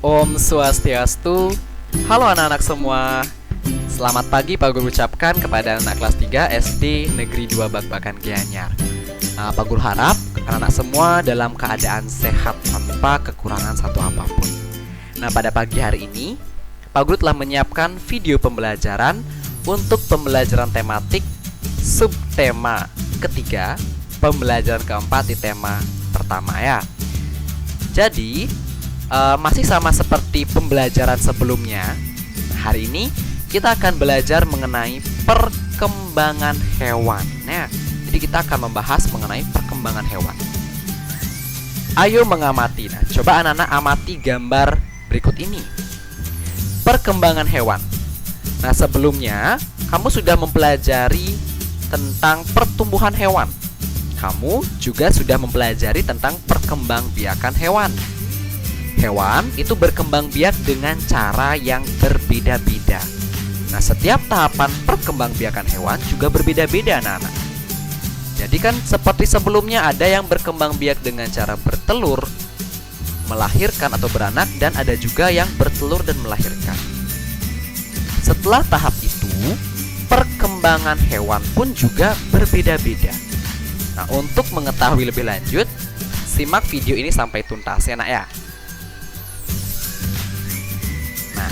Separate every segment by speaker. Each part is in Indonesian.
Speaker 1: Om Swastiastu. Halo anak-anak semua. Selamat pagi Pak Guru ucapkan kepada anak kelas 3 SD Negeri 2 Bakbakan Gianyar. Pak Guru harap anak-anak semua dalam keadaan sehat tanpa kekurangan satu apapun. Nah, pada pagi hari ini Pak Guru telah menyiapkan video pembelajaran untuk pembelajaran tematik subtema ketiga, pembelajaran keempat di tema pertama ya. Jadi masih sama seperti pembelajaran sebelumnya. Hari ini kita akan belajar mengenai perkembangan hewan. Nah, jadi kita akan membahas mengenai perkembangan hewan. Ayo mengamati. Nah, coba anak-anak amati gambar berikut ini. Perkembangan hewan. Nah, sebelumnya kamu sudah mempelajari tentang pertumbuhan hewan. Kamu juga sudah mempelajari tentang perkembangbiakan hewan. Hewan itu berkembang biak dengan cara yang berbeda-beda. Nah, setiap tahapan perkembangbiakan hewan juga berbeda-beda anak-anak. Jadi kan seperti sebelumnya ada yang berkembang biak dengan cara bertelur, melahirkan atau beranak, dan ada juga yang bertelur dan melahirkan. Setelah tahap itu, perkembangan hewan pun juga berbeda-beda. Nah, untuk mengetahui lebih lanjut, simak video ini sampai tuntas ya nak ya. Nah,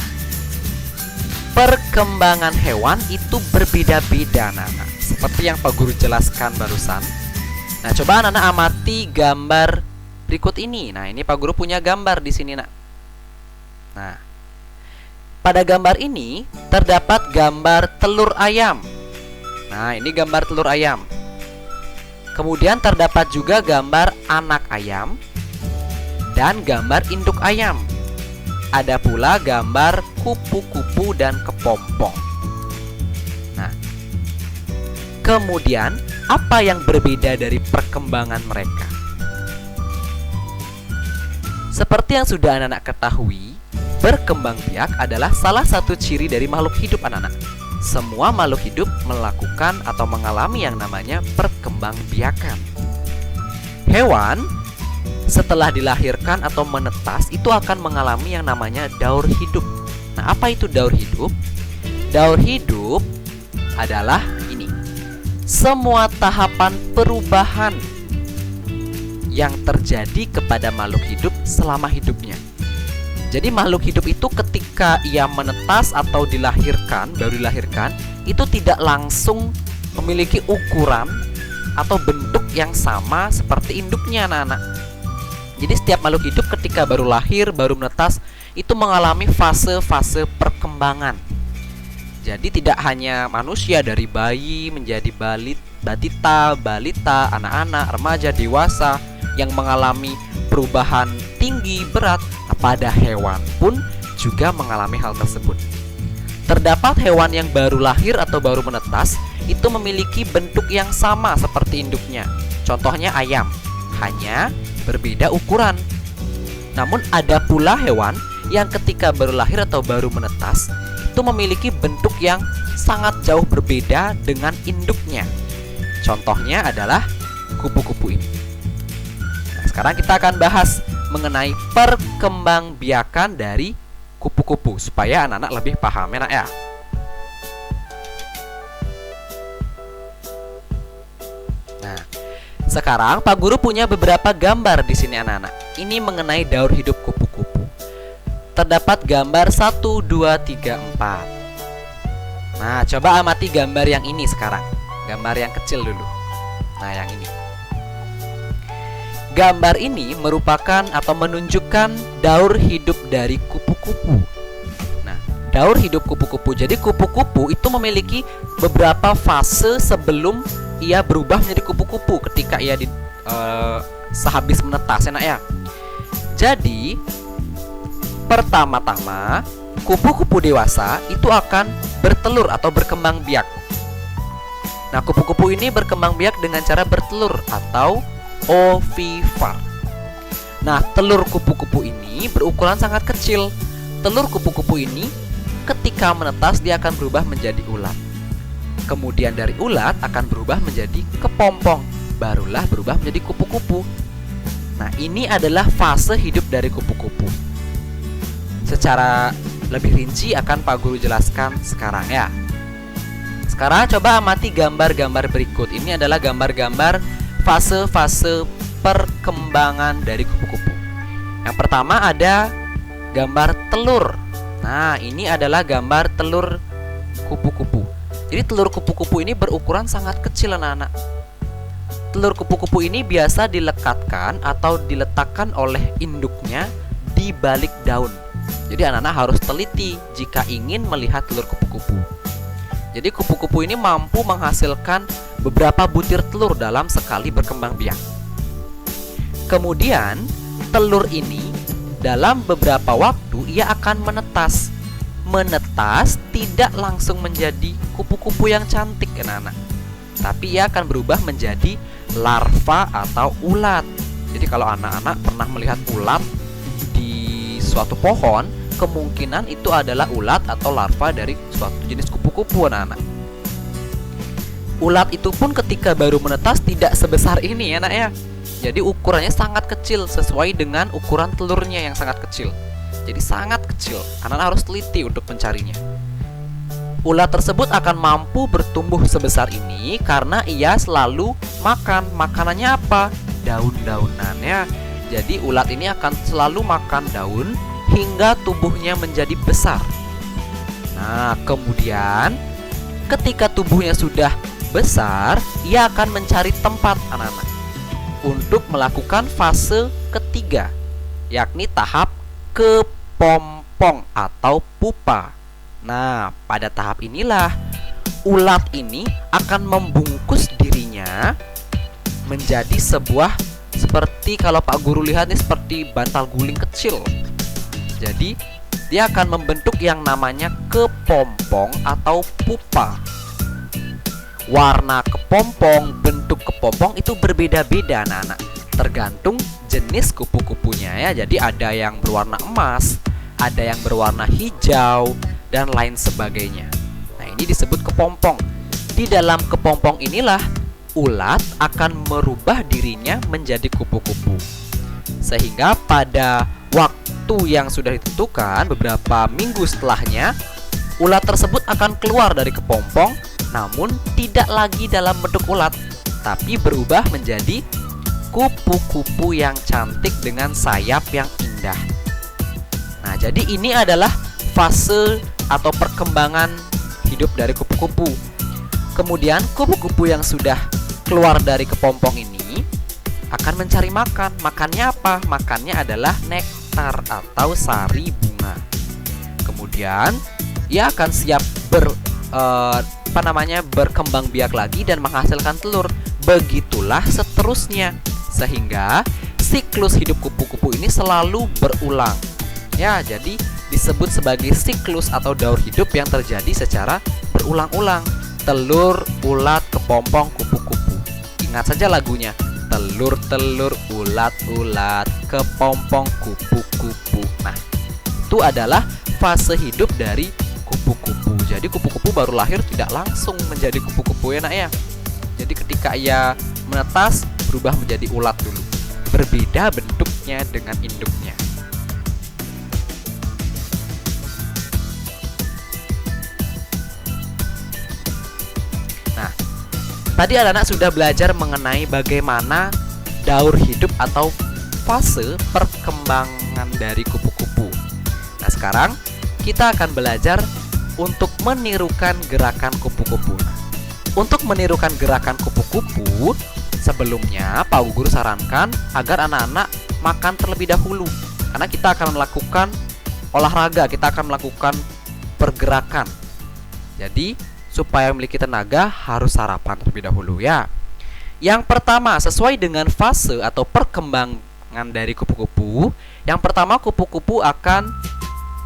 Speaker 1: perkembangan hewan itu berbeda-beda anak-anak, seperti yang Pak Guru jelaskan barusan. Nah, coba anak-anak amati gambar berikut ini. Nah, ini Pak Guru punya gambar di sini nak. Nah, pada gambar ini terdapat gambar telur ayam. Nah, ini gambar telur ayam. Kemudian terdapat juga gambar anak ayam dan gambar induk ayam. Ada pula gambar kupu-kupu dan kepompong. Nah, kemudian apa yang berbeda dari perkembangan mereka? Seperti yang sudah anak-anak ketahui, berkembang biak adalah salah satu ciri dari makhluk hidup anak-anak. Semua makhluk hidup melakukan atau mengalami yang namanya perkembangbiakan. Hewan setelah dilahirkan atau menetas itu akan mengalami yang namanya daur hidup. Nah, apa itu daur hidup? Daur hidup adalah ini. Semua tahapan perubahan yang terjadi kepada makhluk hidup selama hidupnya. Jadi makhluk hidup itu ketika ia menetas atau dilahirkan, baru dilahirkan, itu tidak langsung memiliki ukuran atau bentuk yang sama seperti induknya anak-anak. Jadi setiap makhluk hidup ketika baru lahir, baru menetas, itu mengalami fase-fase perkembangan. Jadi tidak hanya manusia dari bayi menjadi balita, anak-anak, remaja, dewasa yang mengalami perubahan tinggi, berat. Nah, pada hewan pun juga mengalami hal tersebut. Terdapat hewan yang baru lahir atau baru menetas itu memiliki bentuk yang sama seperti induknya. Contohnya ayam, hanya berbeda ukuran. Namun ada pula hewan yang ketika baru lahir atau baru menetas itu memiliki bentuk yang sangat jauh berbeda dengan induknya. Contohnya adalah kupu-kupu ini. Nah, sekarang kita akan bahas mengenai perkembangbiakan dari kupu-kupu supaya anak-anak lebih paham ya nak ya. Nah, sekarang Pak Guru punya beberapa gambar di sini anak-anak. Ini mengenai daur hidup kupu-kupu. Terdapat gambar 1, 2, 3, 4. Nah, coba amati gambar yang ini sekarang. Gambar yang kecil dulu. Nah, yang ini. Gambar ini merupakan atau menunjukkan daur hidup dari kupu-kupu. Nah, daur hidup kupu-kupu. Jadi kupu-kupu itu memiliki beberapa fase sebelum ia berubah menjadi kupu-kupu ketika ia sehabis menetas ya. Jadi pertama-tama kupu-kupu dewasa itu akan bertelur atau berkembang biak. Nah, kupu-kupu ini berkembang biak dengan cara bertelur atau ovivar. Nah, telur kupu-kupu ini berukuran sangat kecil. Telur kupu-kupu ini ketika menetas dia akan berubah menjadi ulat. Kemudian dari ulat akan berubah menjadi kepompong, barulah berubah menjadi kupu-kupu. Nah, ini adalah fase hidup dari kupu-kupu. secara lebih rinci akan Pak Guru jelaskan sekarang ya. Sekarang coba amati gambar-gambar berikut. Ini adalah gambar-gambar fase-fase perkembangan dari kupu-kupu. Yang pertama ada gambar telur. Nah, ini adalah gambar telur kupu-kupu. Jadi telur kupu-kupu ini berukuran sangat kecil anak-anak. Telur kupu-kupu ini biasa dilekatkan atau diletakkan oleh induknya di balik daun. Jadi anak-anak harus teliti jika ingin melihat telur kupu-kupu. Jadi kupu-kupu ini mampu menghasilkan beberapa butir telur dalam sekali berkembang biak. Kemudian telur ini dalam beberapa waktu ia akan menetas. Menetas tidak langsung menjadi kupu-kupu yang cantik anak-anak, tapi ia akan berubah menjadi larva atau ulat. Jadi kalau anak-anak pernah melihat ulat di suatu pohon, kemungkinan itu adalah ulat atau larva dari suatu jenis kupu-kupu anak-anak. Ulat itu pun ketika baru menetas tidak sebesar ini anak ya. Jadi ukurannya sangat kecil sesuai dengan ukuran telurnya yang sangat kecil. Jadi sangat kecil, anak-anak harus teliti untuk mencarinya. Ulat tersebut akan mampu bertumbuh sebesar ini karena ia selalu makan. Makanannya apa? Daun-daunan ya. Jadi ulat ini akan selalu makan daun hingga tubuhnya menjadi besar. Nah, kemudian ketika tubuhnya sudah besar, ia akan mencari tempat anak-anak untuk melakukan fase ketiga, yakni tahap kepompong atau pupa. Nah, pada tahap inilah ulat ini akan membungkus dirinya menjadi sebuah, seperti kalau Pak Guru lihat nih, seperti bantal guling kecil. Jadi dia akan membentuk yang namanya kepompong atau pupa. Warna kepompong, bentuk kepompong itu berbeda-beda anak-anak, tergantung jenis kupu-kupunya ya. Jadi ada yang berwarna emas, ada yang berwarna hijau, dan lain sebagainya. Nah, ini disebut kepompong. Di dalam kepompong inilah ulat akan merubah dirinya menjadi kupu-kupu. Sehingga pada waktu yang sudah ditentukan, beberapa minggu setelahnya, ulat tersebut akan keluar dari kepompong, namun tidak lagi dalam bentuk ulat, tapi berubah menjadi kupu-kupu yang cantik dengan sayap yang indah. Nah, jadi ini adalah fase atau perkembangan hidup dari kupu-kupu. Kemudian kupu-kupu yang sudah keluar dari kepompong ini akan mencari makan. Makannya apa? Makannya adalah nektar atau sari bunga. Kemudian ia akan siap berkembang biak lagi dan menghasilkan telur. Begitulah seterusnya, sehingga siklus hidup kupu-kupu ini selalu berulang. Ya, jadi disebut sebagai siklus atau daur hidup yang terjadi secara berulang-ulang. Telur, ulat, kepompong, kupu-kupu. Ingat saja lagunya. Telur-telur, ulat-ulat, kepompong, kupu-kupu. Nah, itu adalah fase hidup dari kupu-kupu. Jadi kupu-kupu baru lahir tidak langsung menjadi kupu-kupu ya nak ya. Jadi ketika ia menetas, berubah menjadi ulat dulu. Berbeda bentuknya dengan induknya. Nah, tadi anak-anak sudah belajar mengenai bagaimana daur hidup atau fase perkembangan dari kupu-kupu. Nah, sekarang kita akan belajar untuk menirukan gerakan kupu-kupu. Untuk menirukan gerakan kupu-kupu, sebelumnya Pak Guru sarankan agar anak-anak makan terlebih dahulu. Karena kita akan melakukan olahraga, kita akan melakukan pergerakan. Jadi, supaya memiliki tenaga harus sarapan terlebih dahulu ya. Yang pertama, sesuai dengan fase atau perkembangan dari kupu-kupu, yang pertama kupu-kupu akan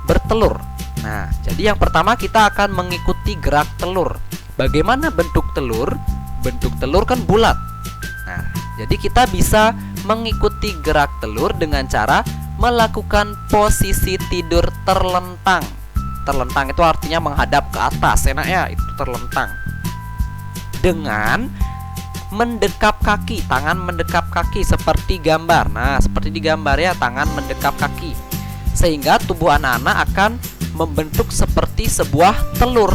Speaker 1: bertelur. Nah, jadi yang pertama kita akan mengikuti gerak telur. Bagaimana bentuk telur? Bentuk telur kan bulat. Nah, jadi kita bisa mengikuti gerak telur dengan cara melakukan posisi tidur terlentang. Terlentang itu artinya menghadap ke atas, enak ya, itu terlentang. Dengan mendekap kaki, tangan mendekap kaki seperti gambar. Nah, seperti di gambar ya, tangan mendekap kaki. sehingga tubuh anak-anak akan membentuk seperti sebuah telur.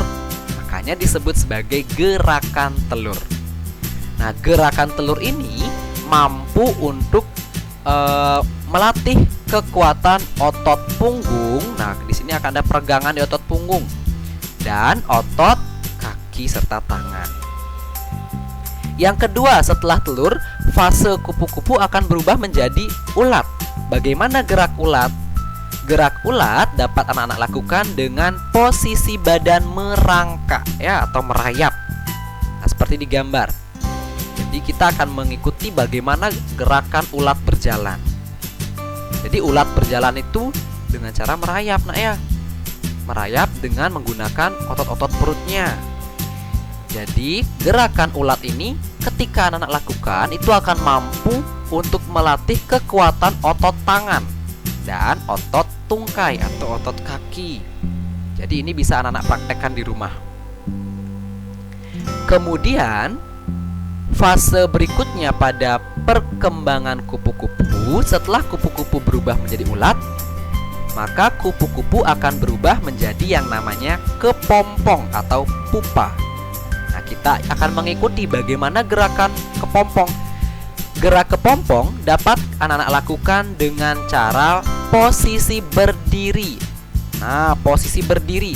Speaker 1: Makanya disebut sebagai gerakan telur. Nah, gerakan telur ini mampu untuk melatih kekuatan otot punggung. Nah, di sini akan ada peregangan di otot punggung dan otot kaki serta tangan. Yang kedua, setelah telur, fase kupu-kupu akan berubah menjadi ulat. Bagaimana gerak ulat? Gerak ulat dapat anak-anak lakukan dengan posisi badan merangkak ya, atau merayap. Nah, seperti di gambar. Jadi kita akan mengikuti bagaimana gerakan ulat berjalan. Jadi ulat berjalan itu dengan cara merayap, nak ya. Merayap dengan menggunakan otot-otot perutnya. Jadi gerakan ulat ini ketika anak-anak lakukan itu akan mampu untuk melatih kekuatan otot tangan dan otot tungkai atau otot kaki. Jadi ini bisa anak-anak praktekkan di rumah. Kemudian fase berikutnya pada perkembangan kupu-kupu, setelah kupu-kupu berubah menjadi ulat, maka kupu-kupu akan berubah menjadi yang namanya kepompong atau pupa. Nah, kita akan mengikuti bagaimana gerakan kepompong. Gerak kepompong dapat anak-anak lakukan dengan cara posisi berdiri. Nah, posisi berdiri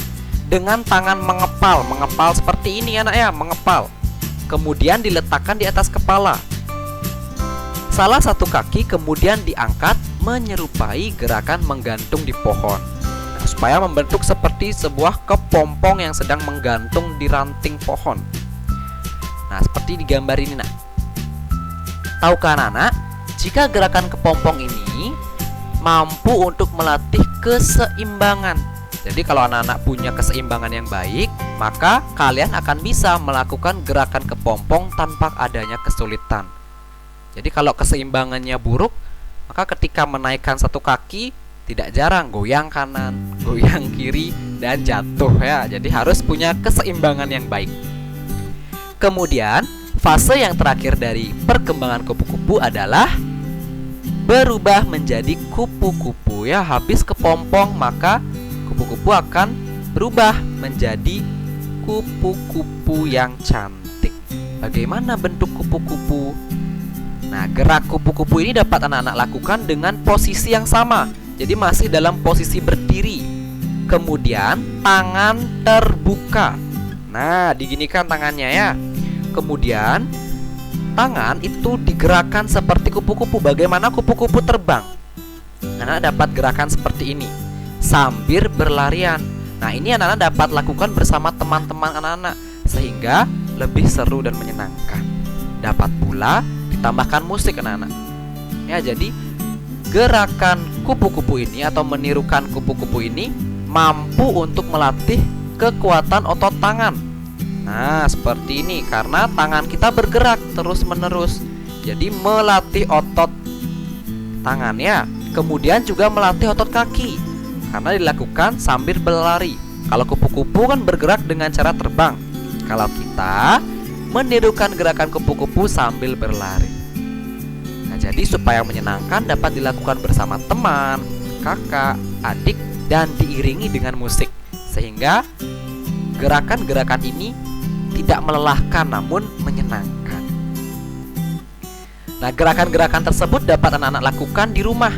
Speaker 1: dengan tangan mengepal seperti ini anak ya, mengepal. Kemudian diletakkan di atas kepala. Salah satu kaki kemudian diangkat menyerupai gerakan menggantung di pohon. Nah, supaya membentuk seperti sebuah kepompong yang sedang menggantung di ranting pohon. Nah, seperti di gambar ini, nak. Tahukah anak-anak, jika gerakan kepompong ini mampu untuk melatih keseimbangan. Jadi kalau anak-anak punya keseimbangan yang baik, maka kalian akan bisa melakukan gerakan kepompong tanpa adanya kesulitan. Jadi kalau keseimbangannya buruk, maka ketika menaikkan satu kaki tidak jarang goyang kanan, goyang kiri, dan jatuh ya. Jadi harus punya keseimbangan yang baik. Kemudian fase yang terakhir dari perkembangan kupu-kupu adalah berubah menjadi kupu-kupu ya. Habis kepompong, maka kupu-kupu akan berubah menjadi kupu-kupu yang cantik. Bagaimana bentuk kupu-kupu? Nah, gerak kupu-kupu ini dapat anak-anak lakukan dengan posisi yang sama. Jadi masih dalam posisi berdiri. Kemudian tangan terbuka. Nah, diginikan tangannya ya. Kemudian tangan itu digerakkan seperti kupu-kupu. Bagaimana kupu-kupu terbang? Anak dapat gerakan seperti ini sambil berlarian. Nah, ini anak-anak dapat lakukan bersama teman-teman anak-anak sehingga lebih seru dan menyenangkan. Dapat pula ditambahkan musik anak-anak. Ya, jadi gerakan kupu-kupu ini atau menirukan kupu-kupu ini mampu untuk melatih kekuatan otot tangan. Nah, seperti ini karena tangan kita bergerak terus-menerus. Jadi melatih otot tangan ya. Kemudian juga melatih otot kaki karena dilakukan sambil berlari. Kalau kupu-kupu kan bergerak dengan cara terbang. Kalau kita menirukan gerakan kupu-kupu sambil berlari. Nah, jadi supaya menyenangkan dapat dilakukan bersama teman, kakak, adik, dan diiringi dengan musik. Sehingga gerakan-gerakan ini tidak melelahkan namun menyenangkan. Nah, gerakan-gerakan tersebut dapat anak-anak lakukan di rumah.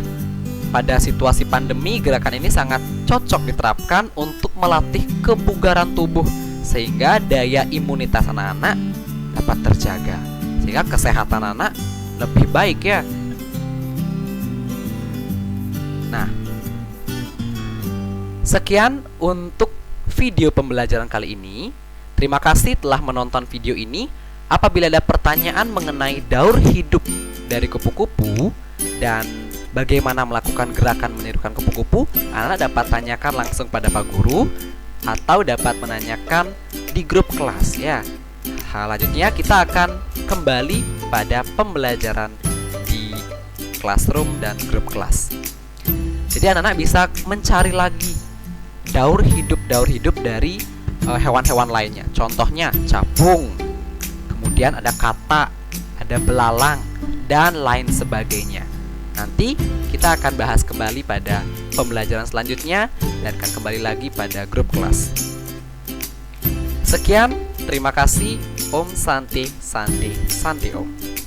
Speaker 1: Pada situasi pandemi, gerakan ini sangat cocok diterapkan untuk melatih kebugaran tubuh sehingga daya imunitas anak-anak dapat terjaga, sehingga kesehatan anak lebih baik ya. Nah, sekian untuk video pembelajaran kali ini. Terima kasih telah menonton video ini. Apabila ada pertanyaan mengenai daur hidup dari kupu-kupu dan bagaimana melakukan gerakan menirukan kupu-kupu, anak dapat tanyakan langsung pada Pak Guru atau dapat menanyakan di grup kelas ya. Selanjutnya kita akan kembali pada pembelajaran di classroom dan grup kelas. Jadi anak-anak bisa mencari lagi daur hidup dari hewan-hewan lainnya. Contohnya capung, kemudian ada kata, ada belalang, dan lain sebagainya. Nanti kita akan bahas kembali pada pembelajaran selanjutnya dan akan kembali lagi pada grup kelas. Sekian, terima kasih. Om Santi Santi Santi Om.